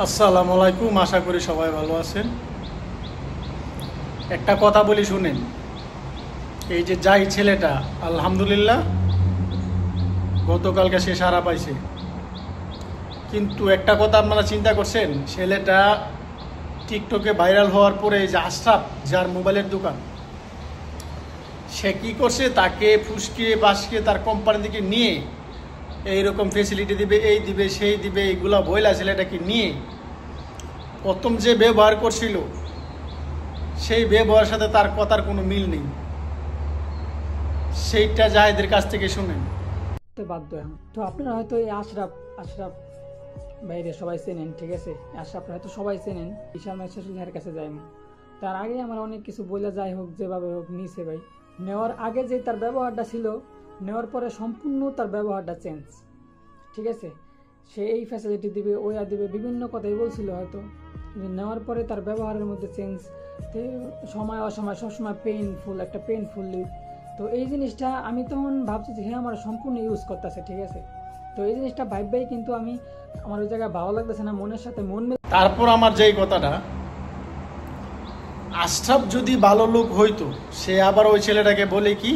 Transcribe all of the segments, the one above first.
আসসালামু আলাইকুম, আশা করি সবাই ভালো আছেন। একটা কথা বলি শুনেন। এই যে যাই ছেলেটা, আলহামদুলিল্লাহ গতকালকে সে সারা পাইছে, কিন্তু একটা কথা আপনারা চিন্তা করছেন, ছেলেটা টিকটকে ভাইরাল হওয়ার পরে এই যে আশরাফ, যার মোবাইলের দোকান, সে কী করছে, তাকে ফুসকিয়ে বাসকিয়ে তার কোম্পানি থেকে নিয়ে এইরকম ফেসিলিটি দিবে, এই দিবে সেই দিবে, এইগুলা বইলা ছেলেটাকে নিয়ে প্রথম যে ব্যবহার করছিল সেই ব্যবহারের সাথে তার কথার কোনো মিল নেই। সেইটা জাহেদের কাছ থেকে শুনেন। বাধ্য এখন তো আপনারা হয়তো এই আশরাফ আশরাফ বাইরে সবাই চেনেন, ঠিক আছে? আশরাফ হয়তো সবাই চেনেন, বিশাল মেসের কাছে যাই না, তার আগে আমার অনেক কিছু বলে যাই হোক, যেভাবে হোক নিছে ভাই। নেওয়ার আগে যে তার ব্যবহারটা ছিল, নেওয়ার পরে সম্পূর্ণ তার ব্যবহারটা চেঞ্জ, ঠিক আছে? সে এই ফ্যাসিলিটি দিবে, ওয়া দিবে, বিভিন্ন কথাই বলছিল হয়তো, কিন্তু নেওয়ার পরে তার ব্যবহারের মধ্যে চেঞ্জ, সময় অসময় সবসময় পেইনফুল, একটা পেইনফুলি। তো এই জিনিসটা আমি তখন ভাবছি যে হ্যাঁ আমার সম্পূর্ণ ইউজ করতেছে, ঠিক আছে? তো এই জিনিসটা ভাববেই কিন্তু আমার ওই জায়গায় ভালো লাগতেছে না, মনের সাথে মন। তারপর আমার যেই কথাটা, আশরাফ যদি ভালো লোক হইতো, সে আবার ওই ছেলেটাকে বলে কি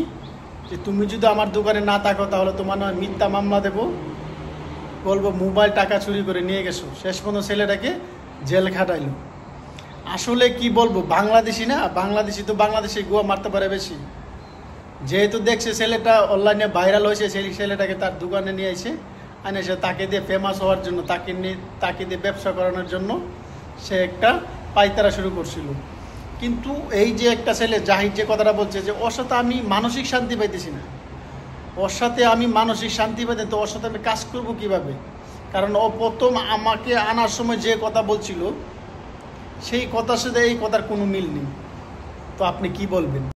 যে তুমি যদি আমার দোকানে না থাকো তাহলে তোমার নয় মিথ্যা মামলা দেবো, বলবো মোবাইল টাকা চুরি করে নিয়ে গেছো। শেষ পর্যন্ত ছেলেটাকে জেল খাটাইলো। আসলে কি বলবো, বাংলাদেশি না, বাংলাদেশি তো বাংলাদেশি গোয়া মারতে পারে বেশি। যেহেতু দেখছে ছেলেটা অনলাইনে ভাইরাল হয়েছে, সেই ছেলেটাকে তার দোকানে নিয়ে এসে আনেছে, তাকে দিয়ে ফেমাস হওয়ার জন্য, তাকে দিয়ে ব্যবসা করানোর জন্য সে একটা পাইতারা শুরু করছিল। কিন্তু এই যে একটা ছেলে জাহিদ যে কথাটা বলছে যে ওর সাথে আমি মানসিক শান্তি পাইতেছি না, ওর সাথে আমি মানসিক শান্তি পাইতে, তো ওর সাথে আমি কাজ করবো কিভাবে? কারণ ও প্রথম আমাকে আনার সময় যে কথা বলছিল সেই কথার সাথে এই কথার কোনো মিল নেই। তো আপনি কি বলবেন?